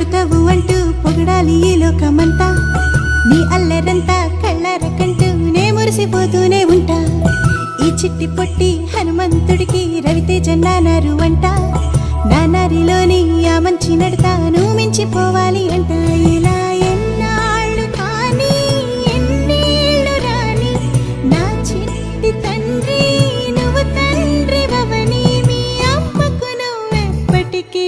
పుడతావు అంటూ పొగడాలి ఈ లోకమంతా, నీ అల్లరంతా కళ్ళారకంటూ నే మురిసిపోతూనే ఉంటా. ఈ చిట్టి పొట్టి హనుమంతుడికి రవితేజ నానారు అంట, నానారిలోని ఆ మంచి నడతా నువ్వు మించిపోవాలి అంట. ఇలా ఎన్నాళ్ళు కానీ ఎన్నేళ్ళు రాని నా చిట్టి తండ్రి, నువ్వు తండ్రి వవని మీ అమ్మకు నువ్వెప్పటికీ